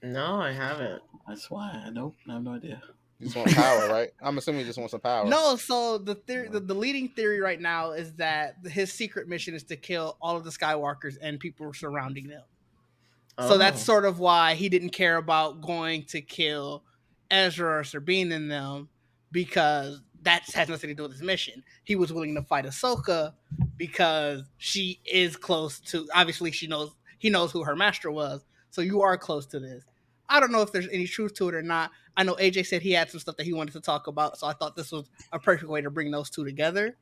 No, I haven't. That's why. Nope. I have no idea. You just want power, right? I'm assuming you just want some power. No, so the theory, the leading theory right now is that his secret mission is to kill all of the Skywalkers and people surrounding them. So that's Oh. sort of why he didn't care about going to kill Ezra or Sabine in them, because that has nothing to do with his mission. He was willing to fight Ahsoka because she is close to. Obviously, he knows who her master was. So you are close to this. I don't know if there's any truth to it or not. I know AJ said he had some stuff that he wanted to talk about, so I thought this was a perfect way to bring those two together.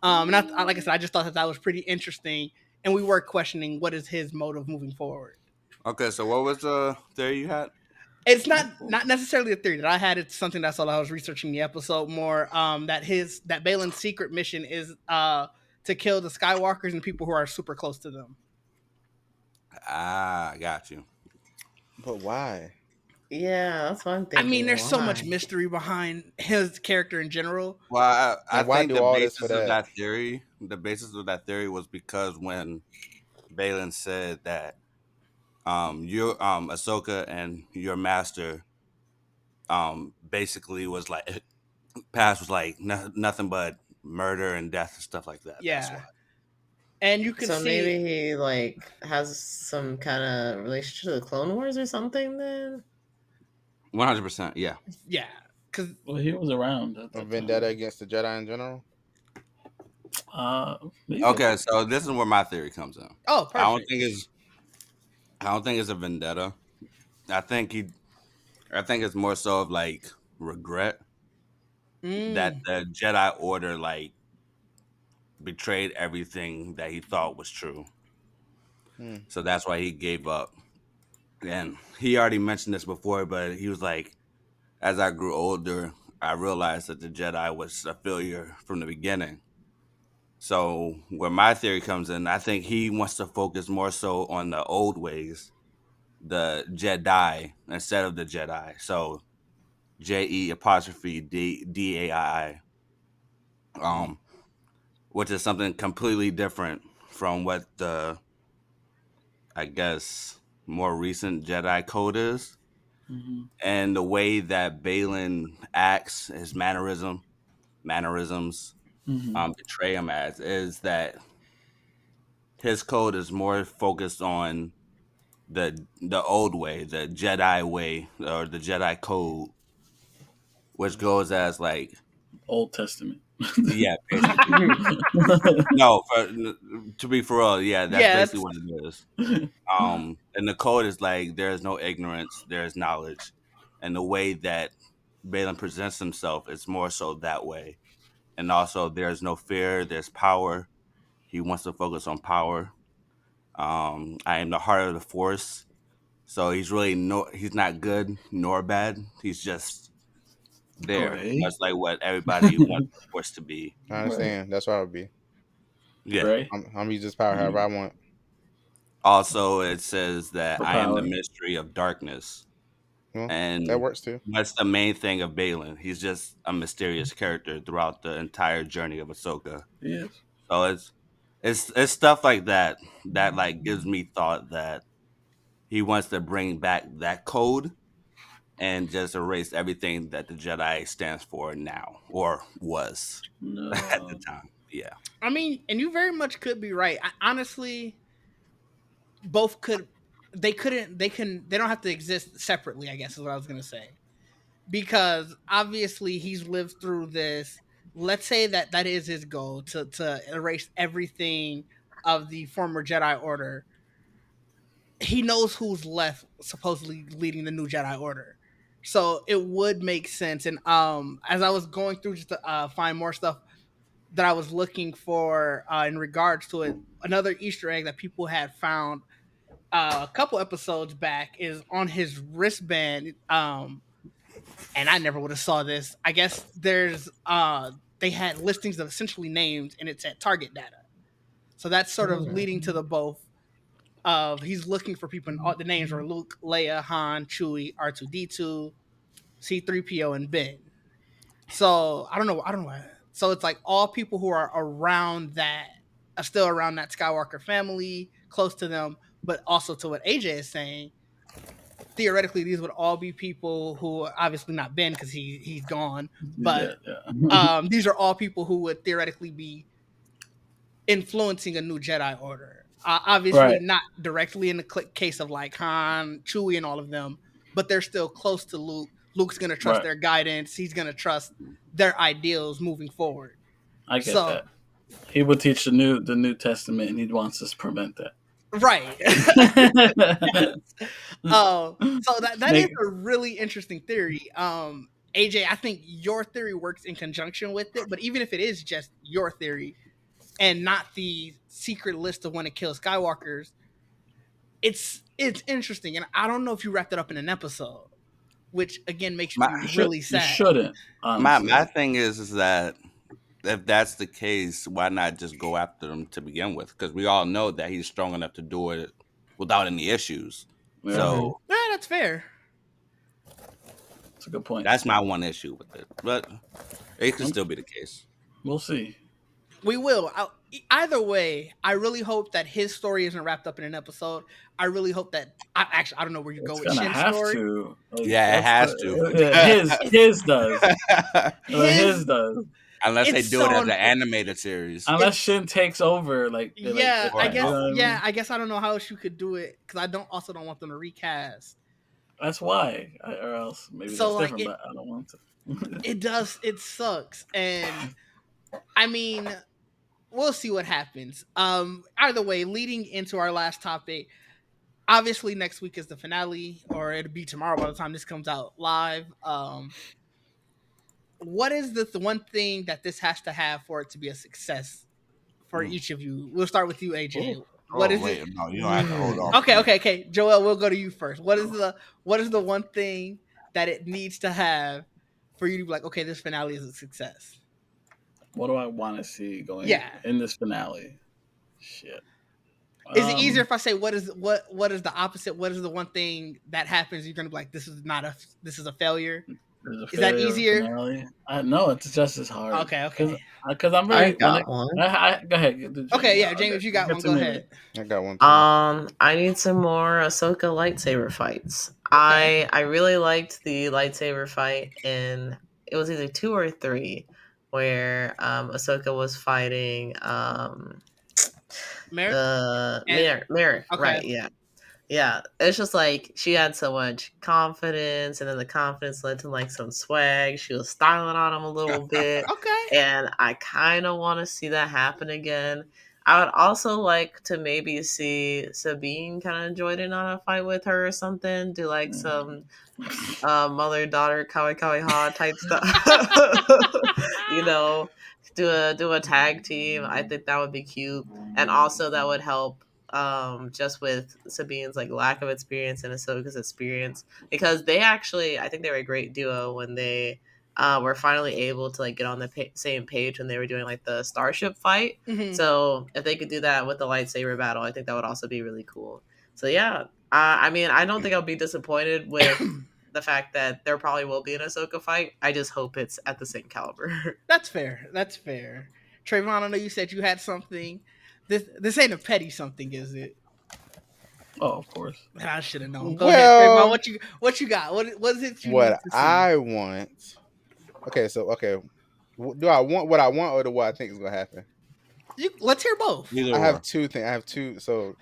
Like I said, I just thought that was pretty interesting, and we were questioning what is his motive moving forward. Okay, so what was the theory you had? It's not necessarily a theory that I had. It's something that's all I was researching the episode more. That Balin's secret mission is to kill the Skywalkers and people who are super close to them. Ah, got you. But why? Yeah, that's what I'm I thinking. mean, there's so much Why? mystery behind his character in general. Well, I Like, why think do all this for the basis of that theory was because when Balin said that your Ahsoka and your master basically was like past was like nothing but murder and death and stuff like that. That's why. Yeah, and you can So see, maybe he like has some kind of relationship to the Clone Wars or something. Then 100%. Yeah. yeah, because Well, he was around at A that vendetta time. against the Jedi in general? Maybe. Okay, so this is where my theory comes in. oh, I don't perfect. think it's I don't think it's a vendetta. I think he I think it's more so of like regret that Mm, the Jedi Order like betrayed everything that he thought was true. Hmm. So that's why he gave up. And he already mentioned this before, but he was like, as I grew older, I realized that the Jedi was a failure from the beginning. So where my theory comes in, I think he wants to focus more so on the old ways, the Jedi instead of the Jedi. So JE apostrophe DAI, Hmm. um, which is something completely different from what the I guess more recent Jedi code is. Hmm. And the way that Balin acts, his mannerisms, Hmm. betray him as is that his code is more focused on the old way, the Jedi way, or the Jedi code, which goes as like, Old Testament. yeah, basically. No, to be for real, yeah, that's yeah, basically that's what it is. And the code is like there is no ignorance, there is knowledge, and the way that Balin presents himself is more so that way. And also, there's no fear, there's power. He wants to focus on power. I am the heart of the force. So he's not good nor bad. He's just there, Gray. much like what everybody wants the force to be. I Right. understand. That's what I would be. Yeah. Gray. I'm use this power however Mm, I want. Also, it says that for I am the power. mystery of darkness. Well, that And works too. that's the main thing of Balin. He's just a mysterious character throughout the entire journey of Ahsoka. Yes. So it's stuff like that that like gives me thought that he wants to bring back that code and just erase everything that the Jedi stands for now or was at the No. time. Yeah. I mean, and you very much could be right. Honestly, both could. They couldn't. They don't have to exist separately. I guess is what I was gonna say, because obviously he's lived through this. Let's say that is his goal, to erase everything of the former Jedi Order. He knows who's left, supposedly leading the new Jedi Order. So it would make sense. And as I was going through just to find more stuff that I was looking for in regards to it, another Easter egg that people had found a couple episodes back is on his wristband. and I never would have saw this. I guess they had listings of essentially names, and it said target data. So that's sort of leading to the both of he's looking for people, and all the names are Luke, Leia, Han, Chewie, R2D2, C3PO, and Ben. So I don't know. So it's like all people who are around that are still around that Skywalker family, close to them, but also to what AJ is saying. Theoretically, these would all be people who obviously not Ben because he's gone, He's but dead. Yeah. these are all people who would theoretically be influencing a new Jedi Order. Obviously, Right. not directly in the case of like Han, Chewie, and all of them, but they're still close to Luke. Luke's gonna trust Right. their guidance. He's gonna trust their ideals moving forward. I get So, that. He would teach the New Testament, and he wants us to prevent that. right. So that is Make, a really interesting theory. AJ, I think your theory works in conjunction with it, but even if it is just your theory and not the secret list of when it kills Skywalkers, it's interesting, and I don't know if you wrapped it up in an episode, which again makes My me you really sad. shouldn't, honestly. my thing is that if that's the case, why not just go after them to begin with? Because we all know that he's strong enough to do it without any issues. Yeah, So Yeah, that's fair. that's a good point. that's my one issue with it. But it could still be the case. We'll see. We will. Either way, I really hope that his story isn't wrapped up in an episode. I really hope that. I don't know where you go It's with gonna Shin's have story. to. Like, Yeah, it has that's to. his does. His does. Unless they It's do it so as an animated series. Unless Shin takes over, like Yeah, I Right. guess. You know what I Yeah, mean? I guess I don't know how else you could do it because I also don't want them to recast. That's why, or else maybe So, that's like, different. But I don't want to. It does. It sucks, and I mean, we'll see what happens. Either way, leading into our last topic. Obviously, next week is the finale, or it'll be tomorrow by the time this comes out live. What is the one thing that this has to have for it to be a success for each of you? We'll start with you, AJ. What is it? No, you don't have to hold on. Okay. Joel, we'll go to you first. What is the one thing that it needs to have for you to be like, okay, this finale is a success? What do I want to see going in this finale? Shit. Is it easier if I say what is the opposite? What is the one thing that happens? You're gonna be like, this is a failure. Is that easier? No, it's just as hard. Okay. Because I'm very. I got one. Go ahead. Okay, yeah, James, you got one. Go ahead. I got one. I need some more Ahsoka lightsaber fights. Okay. I really liked the lightsaber fight in it was either 2 or 3 where Ahsoka was fighting Merrick? Merrick, Okay. right? Yeah. It's just like she had so much confidence, and then the confidence led to like some swag. She was styling on him a little bit, Okay. and I kind of want to see that happen again. I would also like to maybe see Sabine kind of join in on a fight with her or something. Do like some mother daughter kawaii kawaii ha type stuff. You know, do a tag team. I think that would be cute, and also that would help just with Sabine's like lack of experience and Ahsoka's experience, because they actually, I think they were a great duo when they were finally able to like get on the same page when they were doing like the starship fight. Mm-hmm. So if they could do that with the lightsaber battle, I think that would also be really cool. So yeah, I mean, I don't think I'll be disappointed with the fact that there probably will be an Ahsoka fight. I just hope it's at the same caliber. That's fair. Trevon, I know you said you had something. This ain't a petty something, is it? Oh, of course. I should have known. Go ahead, Trevon. What you got? What is it you need to see? I want? Do I want what I want or what I think is gonna happen? Let's hear both. Either I or. have two things. I have two. So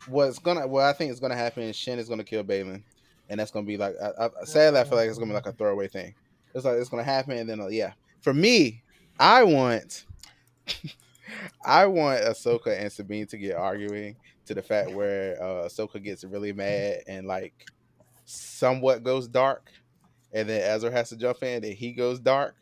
what I think is gonna happen is Shin is gonna kill Balin, and that's gonna be like sadly I feel like it's gonna be like a throwaway thing. It's like it's gonna happen, and then For me, I want Ahsoka and Sabine to get arguing to the fact where Ahsoka gets really mad and like somewhat goes dark, and then Ezra has to jump in, and he goes dark,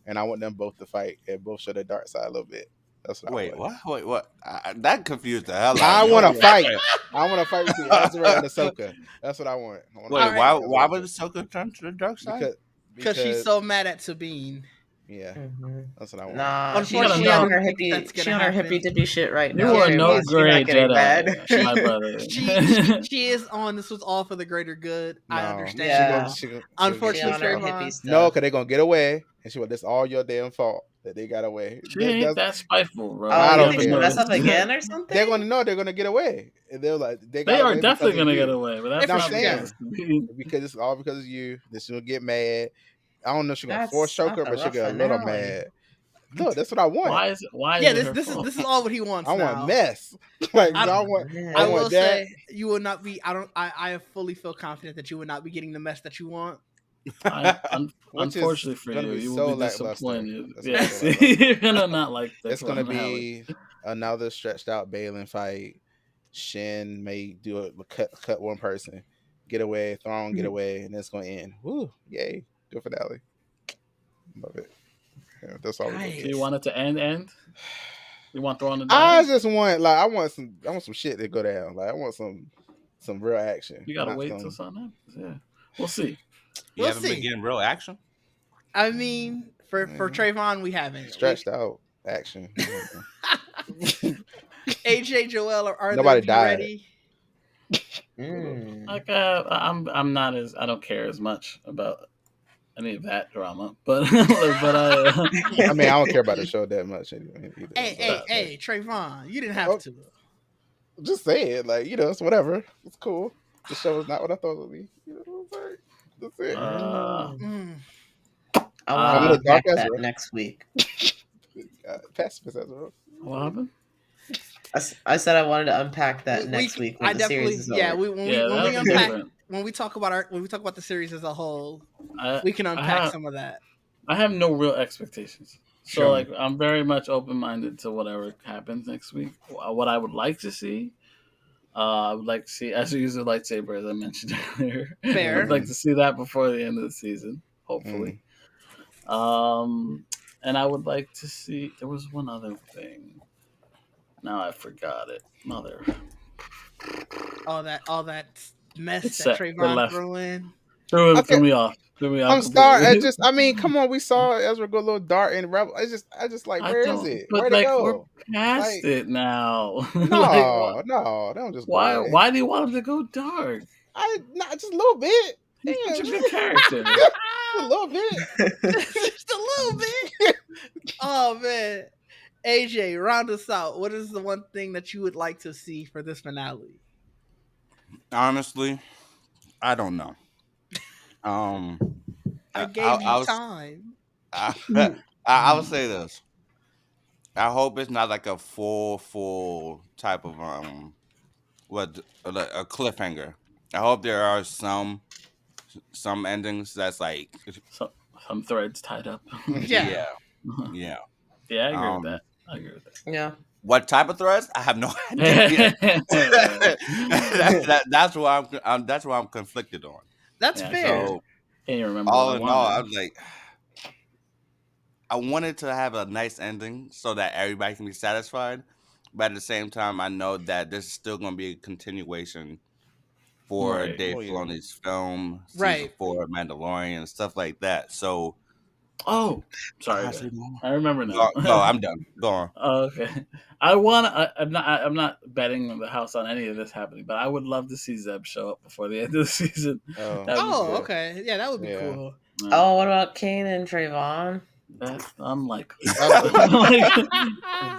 and I want them both to fight and both show their dark side a little bit. That's what I want. Wait, what? That confused the hell out I of me. want to fight. I want to fight between Ezra and Ahsoka. That's what I want. Why would Ahsoka turn to the dark side? Because she's because so mad at Sabine. yeah, Hmm. that's what I want. Nah, You gotta Unfortunately, she I know. on don't her think that's hippie. She gonna on her happen. hippie dippy shit right You now, are Yeah, she no Trayvon. is. She's not gray getting mad. Jedi, She my brother. she is on. This was all for the greater good. I No, understand. Yeah, she gonna get she Unfortunately, on her pissed off. hippie Trayvon. No, stuff. because they gonna get away, and she went. This all your damn fault that they got away. She ain't that spiteful, bro. Oh, I you You don't think haven't she'll care. mess up noticed. again or They're something? gonna know they're gonna get away, and they're like they They got are away because definitely of gonna get you. away, but They that's No, I'm for not sure saying because can. because it's all because of you. That she'll get mad. I don't know if she's gonna force That's choke her, a but she'll rough get a little finale. mad. Look, that's what I want. why is Yeah, it this her this is fault? this is all what he wants I want now. mess. Like I, Oh I I man. will want that. say you will not be. I fully feel confident that you will not be getting the mess that you want. Which is Unfortunately for gonna you, be you will so be lackluster. disappointed. That's gonna be so Yes, lackluster. you're gonna not like the It's gonna finale. be another stretched out Balin fight. Shin may do it, cut one person, get away, Thrawn get away, and it's gonna end. Woo! Yay! Good finale. Love it. Yeah, that's all we're gonna So get. you Yikes. want it to end? You want Thrawn to I die? just want like I want some shit to go down. Like I want some real action, You gotta not wait till some. something happens. Yeah, we'll see. You We'll haven't been see. getting real action. I mean, for Yeah, Trayvon, we haven't. stretched out action. AJ Joel, are either Nobody of you died. ready? Mm. Like, I'm not as I don't care as much about any of that drama, but but I mean, I don't care about the show that much anyway, either. Hey, But hey, that, like, hey, Trayvon, you didn't have oh, to. just say it. Like it's whatever. It's cool. The show is not what I thought it would be. You know what I'm saying? That's it. uh, Mm. I want I'm to gonna uh, Dark unpack that Ezra. next week. Pacifist Ezra. what happened? I said I wanted to unpack that next week when I the series definitely, is yeah. over. Yeah, When that'll we be unpack, different. when we talk about the series as a whole, I we can I unpack have some of that. I have no real expectations. So Show me. like I'm very much open minded to whatever happens next week. What I would like to see, I would like to see as we use the lightsaber as I mentioned earlier. I'd Fair. like to see that before the end of the season, hopefully. Mm. And I would like to see. There was one other thing. Now I forgot it. Mother, All that mess it's that set. It Trayvon left. threw in. Threw Okay, me off. Threw me off I'm sorry. completely. I mean, come on. We saw Ezra go a little dark in Rebel. I just like, I where is don't. it? But Where'd it like we're go? past Like, it now. Like no, no, don't just go why? away. Why do you want him to go dark? Not just a little bit. He's such Damn, a good character. just a little bit. Just a little bit. Oh man, AJ, round us out. What is the one thing that you would like to see for this finale? Honestly, I don't know. Um, I I, gave I you was time. I, I would say this. I hope it's not like a full type of what like a cliffhanger. I hope there are some endings that's like So, some threads tied up. Yeah. yeah yeah. Yeah, I agree with Um, that. I agree with Yeah. what type of threads? I have no idea. that. That's why I'm conflicted on. That's Yeah, I fair. So can't even remember what I all in all, wanted. I was like, I wanted to have a nice ending so that everybody can be satisfied, but at the same time, I know that this is still going to be a continuation for Right. Dave Oh yeah. Filoni's film, season Right. 4, Mandalorian, and stuff like that. So, Oh, sorry. say Guys. no. I remember now. Go, I'm done. Go on. Oh, okay. I want. I'm not betting the house on any of this happening, but I would love to see Zeb show up before the end of the season. Oh That'd be Oh, cool. yeah. okay. Yeah, that would be Yeah. cool. Yeah. Oh, what about Kane and Trayvon? That's unlikely. I'm Like,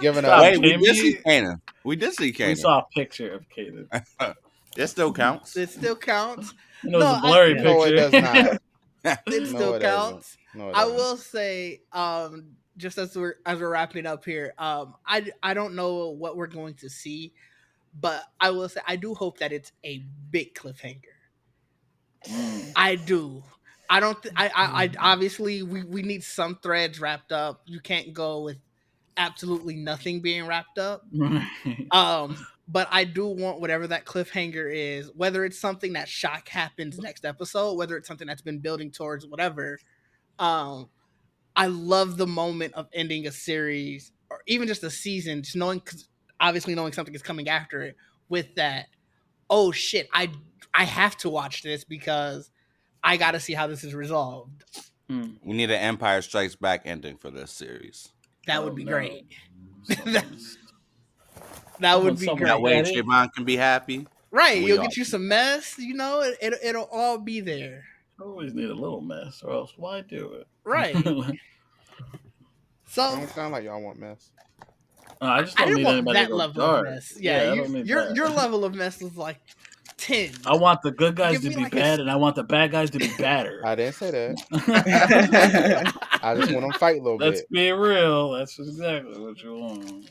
giving stop, up. Wait, we did see Jamie. Kanan. We did see We Kanan. saw a picture of Kaden. It still counts. It still counts. And it was No, a blurry Yeah. No, it picture. does not. it No, still it doesn't. counts. No, it I doesn't. will say, just as we're wrapping up here, I don't know what we're going to see, but I will say I do hope that it's a big cliffhanger. Mm. I do. I don't. I obviously we need some threads wrapped up. You can't go with absolutely nothing being wrapped up. Right. But I do want whatever that cliffhanger is, whether it's something that shock happens next episode, whether it's something that's been building towards whatever. Um, I love the moment of ending a series or even just a season, just knowing, 'cause obviously knowing something is coming after it with that. Oh shit! I have to watch this because I got to see how this is resolved. Hmm. We need an Empire Strikes Back ending for this series. That would Oh be no, great. that, someone's that would be someone's That great. way, petty. Trayvon can be happy, Right, and you'll we all get you can be some happy. mess. It'll all be there. Always need a little mess, or else why do Right. it? So Don't sound like y'all want mess. I just I don't didn't need want anybody to that go level of dark. mess. Yeah, Yeah, I don't need your that. level of mess was like 10. I want the good guys Give to me be like a bad, and I want the bad guys to be badder. I didn't say that. Yeah. I just want them to fight a little Let's bit. be real. That's exactly what you want.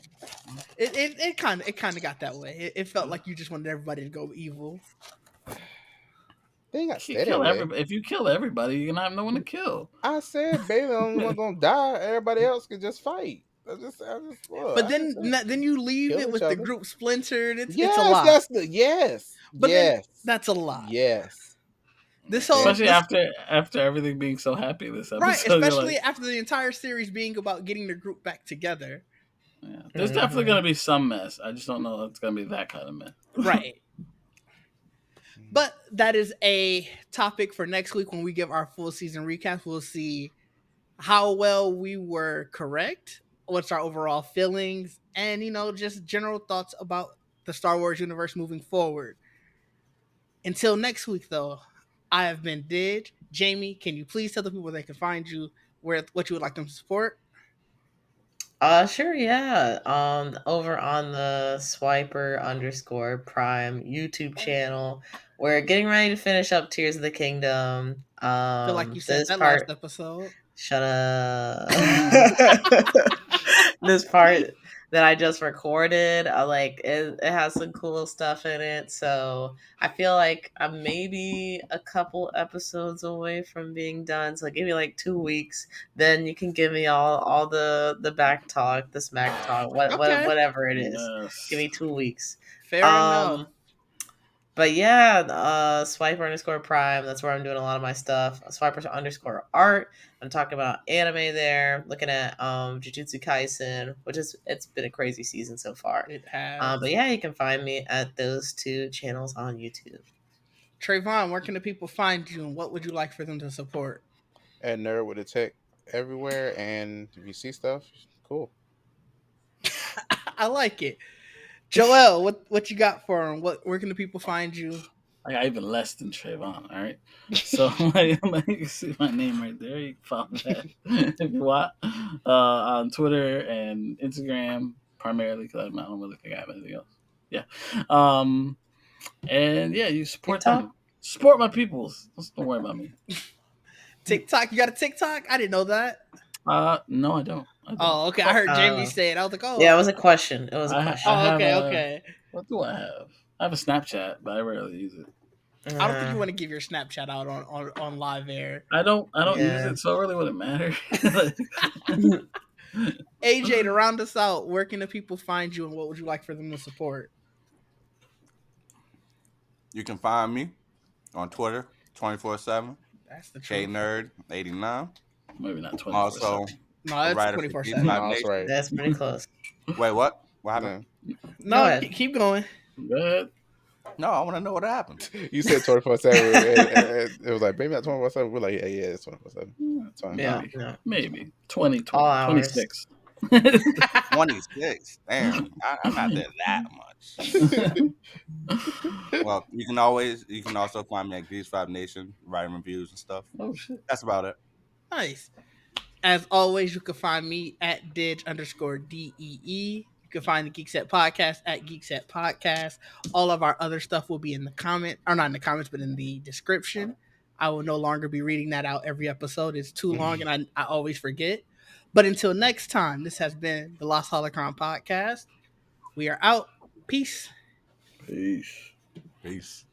it kind of got that way. It felt like you just wanted everybody to go evil. They ain't got to stay that Kill way. everybody. If you kill everybody, you're gonna have no one to kill. I said Bailey the only one gonna die. Everybody else can just fight. I just look. But I didn't say then you leave kill it each with the other. group splintered. It's a Yes, lot. yes, But then yes, that's a lot. yes. This whole And Especially this after everything being so happy this right, episode, you're especially like, after the entire series being about getting the group back together. yeah. There's definitely gonna be some mess. I just don't know if it's gonna be that kind of mess. Right. But that is a topic for next week when we give our full season recap. We'll see how well we were correct, what's our overall feelings, and just general thoughts about the Star Wars universe moving forward. Until next week, though, I have been Didge. Jamie, can you please tell the people where they can find you, what you would like them to support? Sure, yeah. Over on the Swiper underscore Prime YouTube channel, we're getting ready to finish up Tears of the Kingdom. Feel like you said This that last part, episode. shut up. This part that I just recorded, it has some cool stuff in it. So I feel like I'm maybe a couple episodes away from being done. So give me like 2 weeks. Then you can give me all the back talk, the smack talk, Okay, whatever it is. Give Yes. me 2 weeks. fair enough. Um, but yeah, Swiper underscore Prime. That's where I'm doing a lot of my stuff. Swiper underscore Art. I'm talking about anime there. Looking at Jujutsu Kaisen, it's been a crazy season so far. It has. But yeah, you can find me at those two channels on YouTube. Trayvon, where can the people find you, and what would you like for them to support? at Nerd with a Tech everywhere, and if you see stuff, cool. I like it. Joel, what you got for them? Where can the people find you? I got even less than Trayvon. All right, so you can see my name right there. You can follow that if you want on Twitter and Instagram primarily because I don't really think I have anything else. Yeah, and yeah, you support TikTok? them. Support my peoples. Don't worry about me. TikTok, you got a TikTok? I didn't know that. No, I don't. Oh, okay. I heard Jamie Uh, say it. I was like, oh, yeah, it was a question. It was a I question. oh, have okay, a. okay. What do I have? I have a Snapchat, but I rarely use it. I don't think you Uh, want to give your Snapchat out on live air. I don't use yeah. it, so it really wouldn't matter. AJ, to round us out, where can the people find you, and what would you like for them to support? You can find me on Twitter 24/7. That's the K truth. Nerd 89. Maybe not 24/7. Also No, a that's writer for 24/7. G5 No, that's Nation. right. That's pretty close. Wait, what? What happened? No. Go No, ahead. keep going. Go ahead. No, I want to know what happened. You said 24/7. It was like, maybe not 24/7. We're like, yeah, it's 24/7. It's fine. Yeah, Maybe. no. Maybe. 20, All hours. 26. 26. Damn, I'm not there that much. Well, you can also find me at G5 Nation, writing reviews and stuff. Oh, shit. That's about it. Nice. As always, you can find me at Didge_DEE. You can find the Geekset Podcast at Geekset Podcast. All of our other stuff will be in the comment, or not in the comments, but in the description. I will no longer be reading that out every episode. It's too long and I always forget. But until next time, this has been the Lost Holocron Podcast. We are out. Peace. Peace. Peace.